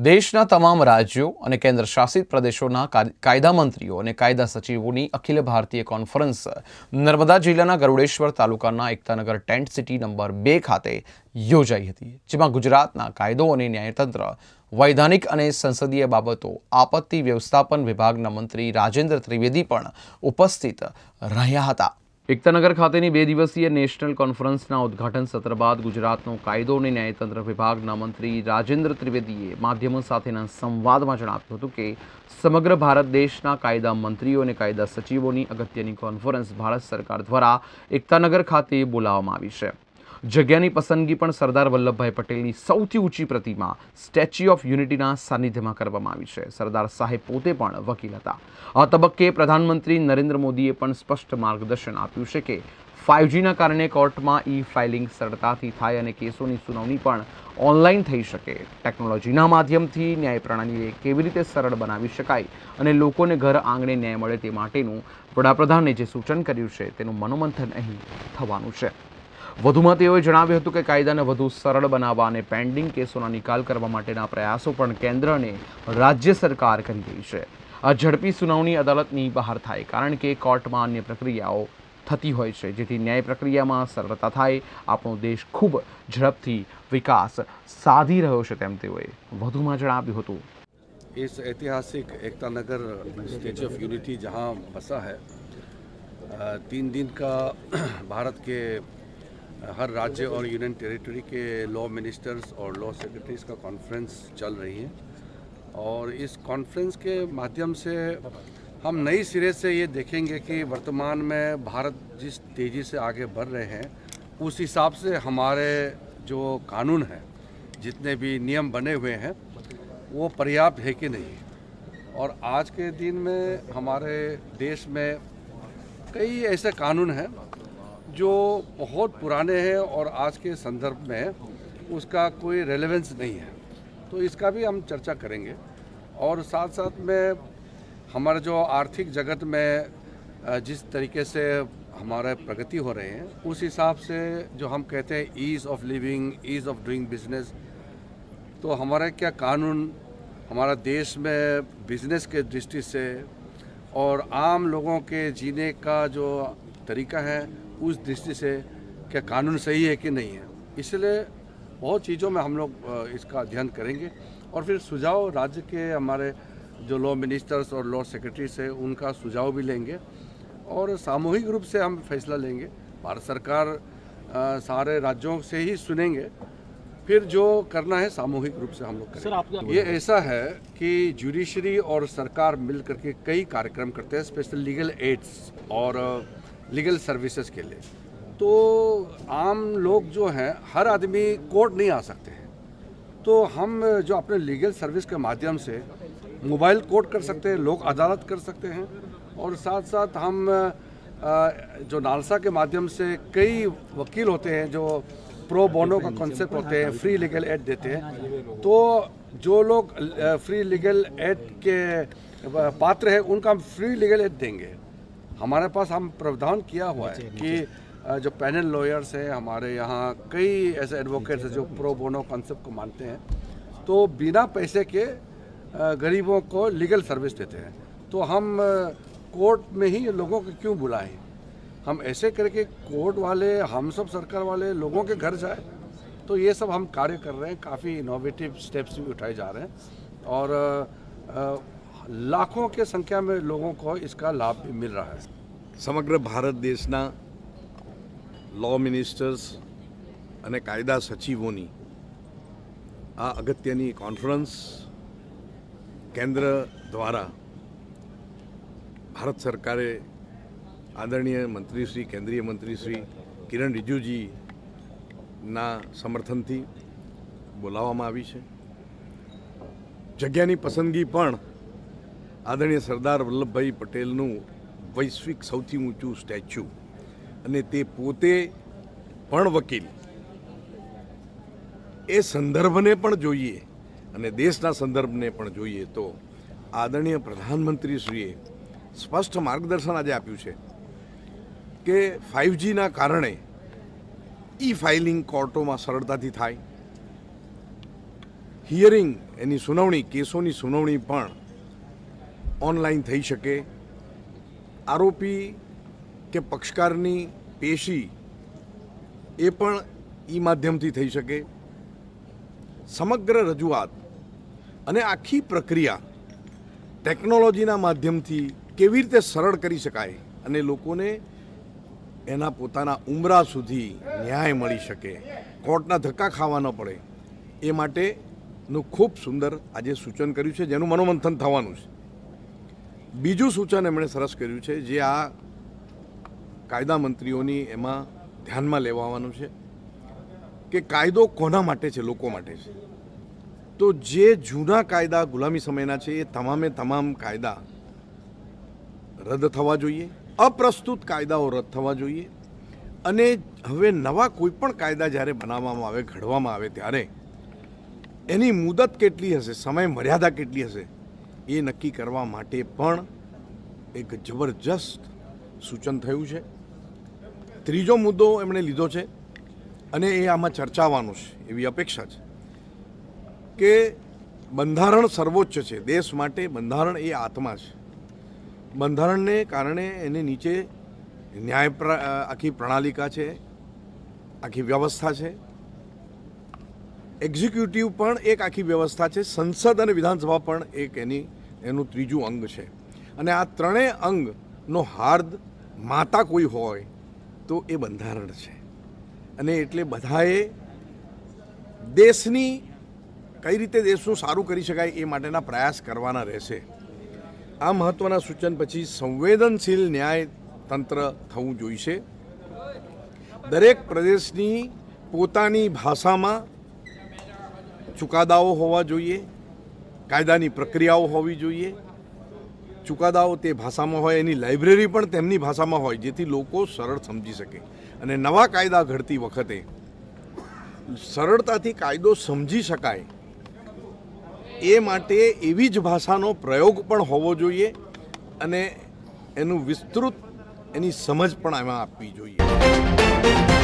દેશના તમામ રાજ્યો અને કેન્દ્ર શાસિત પ્રદેશોના કાયદા મંત્રીઓ અને કાયદા સચિવોની અખિલ ભારતીય કોન્ફરન્સ નર્મદા જિલ્લાના ગરુડેશ્વર તાલુકાના એકતાનગર ટેન્ટ સિટી નંબર 2 ખાતે યોજાઈ હતી, જેમાં ગુજરાતના કાયદો અને ન્યાયતંત્ર, વૈધાનિક અને સંસદીય બાબતો, આપત્તિ વ્યવસ્થાપન વિભાગના મંત્રી રાજેન્દ્ર ત્રિવેદી પણ ઉપસ્થિત રહ્યા હતા। એકતાનગર ખાતેની 2 દિવસીય નેશનલ કોન્ફરન્સના ઉદ્ઘાટન સત્ર બાદ ગુજરાતનો કાયદો અને ન્યાયતંત્ર વિભાગના મંત્રી રાજેન્દ્ર ત્રિવેદીએ માધ્યમો સાથેના સંવાદમાં જણાવ્યું હતું કે સમગ્ર ભારત દેશના કાયદા મંત્રીઓ અને કાયદા સચિવોની અગત્યની કોન્ફરન્સ ભારત સરકાર દ્વારા એકતાનગર ખાતે બોલાવવામાં આવી છે। જગ્યાની પસંદગી પણ સરદાર વલ્લભભાઈ પટેલની સૌથી ઊંચી પ્રતિમા સ્ટેચ્યુ ઓફ યુનિટીના સાનિધ્યમાં કરવામાં આવી છે। સરદાર સાહેબ પોતે પણ વકીલ હતા। આ તબક્કે પ્રધાનમંત્રી નરેન્દ્ર મોદીએ પણ સ્પષ્ટ માર્ગદર્શન આપ્યું છે કે 5Gના કારણે કોર્ટમાં ઈ-ફાઇલિંગ સરળતાથી થાય અને કેસોની સુનાવણી પણ ઓનલાઈન થઈ શકે। ટેકનોલોજીના માધ્યમથી ન્યાય પ્રણાલીને કેવી રીતે સરળ બનાવી શકાય અને લોકોને ઘર આંગણે ન્યાય મળે તે માટેનું વડાપ્રધાને જે સૂચન કર્યું છે તેનું મનોમંથન અહીં થવાનું છે। વધુમાં તેઓએ જણાવ્યું હતું કે કાયદાને વધુ સરળ બનાવવા અને પેન્ડિંગ કેસોના નિકાલ કરવા માટેના પ્રયાસો પણ કેન્દ્ર અને રાજ્ય સરકાર કરી રહી છે। આ ઝડપી સુનાવણી અદાલતની બહાર થાય, કારણ કે કોર્ટમાં અન્ય પ્રક્રિયાઓ થતી હોય છે, જેથી ન્યાય પ્રક્રિયામાં સરળતા થાય। આપણો દેશ ખૂબ ઝડપથી વિકાસ સાધી રહ્યો છે તેમ તેઓએ વધુમાં જણાવ્યું હતું। इस ऐतिहासिक Ekta Nagar statue of unity जहां बसा है, 3 दिन का भारत के हर राज्य और यूनियन टेरिटरी के लॉ मिनिस्टर्स और लॉ सेक्रेटरीज का कॉन्फ्रेंस चल रही है। और इस कॉन्फ्रेंस के माध्यम से हम नई सिरे से ये देखेंगे कि वर्तमान में भारत जिस तेज़ी से आगे बढ़ रहे हैं, उस हिसाब से हमारे जो कानून हैं, जितने भी नियम बने हुए हैं, वो पर्याप्त है कि नहीं। और आज के दिन में हमारे देश में कई ऐसे कानून हैं जो बहुत पुराने हैं और आज के संदर्भ में उसका कोई रेलेवेंस नहीं है, तो इसका भी हम चर्चा करेंगे। और साथ साथ में हमारे जो आर्थिक जगत में जिस तरीके से हमारे प्रगति हो रहे हैं, उस हिसाब से जो हम कहते हैं ease of living, ease of doing business, तो हमारे क्या कानून हमारा देश में बिजनेस के दृष्टि से और आम लोगों के जीने का जो तरीका है उस दृष्टि से क्या कानून सही है कि नहीं है। इसलिए बहुत चीज़ों में हम लोग इसका अध्ययन करेंगे और फिर सुझाव राज्य के हमारे जो लॉ मिनिस्टर्स और लॉ सेक्रेटरीज है उनका सुझाव भी लेंगे और सामूहिक रूप से हम फैसला लेंगे। भारत सरकार सारे राज्यों से ही सुनेंगे, फिर जो करना है सामूहिक रूप से हम लोग करेंगे। ये ऐसा है कि जुडिशरी और सरकार मिल करके कई कार्यक्रम करते हैं, स्पेशल लीगल एड्स और लीगल सर्विसेज के लिए। तो आम लोग जो हैं, हर आदमी कोर्ट नहीं आ सकते हैं, तो हम जो अपने लीगल सर्विस के माध्यम से मोबाइल कोर्ट कर सकते हैं, लोक अदालत कर सकते हैं। और साथ साथ हम जो नालसा के माध्यम से कई वकील होते हैं जो प्रो बोनो का कॉन्सेप्ट होते हैं, फ्री लीगल एड देते हैं। तो जो लोग फ्री लीगल एड के पात्र हैं उनका हम फ्री लीगल एड देंगे। हमारे पास हम प्रावधान किया हुआ है कि जो पैनल लॉयर्स हैं हमारे यहाँ, कई ऐसे एडवोकेट्स हैं जो प्रो बोनो कॉन्सेप्ट को मानते हैं, तो बिना पैसे के गरीबों को लीगल सर्विस देते हैं। तो हम कोर्ट में ही लोगों को क्यों बुलाएं, हम ऐसे करके कोर्ट वाले, हम सब सरकार वाले लोगों के घर जाए। तो ये सब हम कार्य कर रहे हैं, काफ़ी इनोवेटिव स्टेप्स भी उठाए जा रहे हैं और लाखों के संख्या में लोगों को इसका लाभ भी मिल रहा है। समग्र भारत देशना लॉ मिनिस्टर्स અને કાયદા સચિવોની આ અગત્યની કોન્ફરન્સ કેન્દ્ર દ્વારા ભારત સરકારે આદરણીય મંત્રીશ્રી, કેન્દ્રીય મંત્રીશ્રી કિરણ રિજિજુજીના સમર્થનથી બોલાવવામાં આવી છે। જગ્યાની પસંદગી પણ આદરણીય સરદાર વલ્લભભાઈ પટેલનું વૈશ્વિક સૌથી ઊંચું સ્ટેચ્યુ અને તે પોતે પણ વકીલ, એ સંદર્ભને પણ જોઈએ અને દેશના સંદર્ભને પણ જોઈએ તો આદરણીય પ્રધાનમંત્રીશ્રીએ સ્પષ્ટ માર્ગદર્શન આજે આપ્યું છે કે 5Gના કારણે ઈ ફાઇલિંગ કોર્ટોમાં સરળતાથી થાય, હિયરિંગ એની સુનાવણી કેસોની સુનાવણી પણ ઓનલાઈન થઈ શકે, આરોપી કે પક્ષકારની પેશી એ પણ ઈ માધ્યમથી થઈ શકે. સમગ્ર રજૂઆત અને આખી પ્રક્રિયા ટેકનોલોજીના માધ્યમથી કેવી રીતે સરળ કરી શકાય અને લોકોને એના પોતાના ઉંબરા સુધી ન્યાય મળી શકે, કોર્ટના ધક્કા ખાવા ન પડે, એ માટેનું ખૂબ સુંદર આજે સૂચન કર્યું છે, જેનું મનોમંથન થવાનું છે. બીજું સૂચન એમણે સરસ કર્યું છે, જે આ કાયદા મંત્રીઓની એમાં ધ્યાનમાં લેવાનું છે કે કાયદો કોના માટે છે? લોકો માટે છે. તો જે જૂના કાયદા ગુલામી સમયના છે એ તમામે તમામ કાયદા રદ થવા જોઈએ, અપ્રસ્તુત કાયદાઓ રદ થવા જોઈએ, અને હવે નવા કોઈ પણ કાયદા જ્યારે બનાવવામાં આવે, ઘડવામાં આવે, ત્યારે એની મુદત કેટલી હશે, સમય મર્યાદા કેટલી હશે, એ નક્કી કરવા માટે પણ એક જબરજસ્ત સૂચન થયું છે. ત્રીજો મુદ્દો એમણે લીધો છે અને એ આમાં ચર્ચાવાનો છે એવી અપેક્ષા છે કે બંધારણ સર્વોચ્ચ છે. દેશ માટે બંધારણ એ આત્મા છે. બંધારણને કારણે એની નીચે ન્યાય આખી પ્રણાલિકા છે, આખી વ્યવસ્થા છે, એક્ઝિક્યુટિવ પણ એક આખી વ્યવસ્થા છે, સંસદ અને વિધાનસભા પણ એક એનું ત્રીજું અંગ છે. અને આ ત્રણેય અંગનો હાર્દ માતા કોઈ હોય તો એ બંધારણ છે. અને એટલે બધાએ દેશની કઈ રીતે દેશનું સારું કરી શકાય એ માટેના પ્રયાસ કરવાના રહેશે. આ મહત્ત્વના સૂચન પછી સંવેદનશીલ ન્યાય તંત્ર થવું જોઈશે. દરેક પ્રદેશની પોતાની ભાષામાં ચુકાદાઓ હોવા જોઈએ, કાયદાની પ્રક્રિયાઓ હોવી જોઈએ, ચુકાદાઓ તે ભાષામાં હોય, એની લાઇબ્રેરી પણ તેમની ભાષામાં હોય, જેથી લોકો સરળ સમજી શકે. અને નવા કાયદા ઘડતી વખતે સરળતાથી કાયદો સમજી શકાય એ માટે એવી જ ભાષાનો પ્રયોગ પણ હોવો જોઈએ અને એનું વિસ્તૃત એની સમજ પણ એમાં આપવી જોઈએ.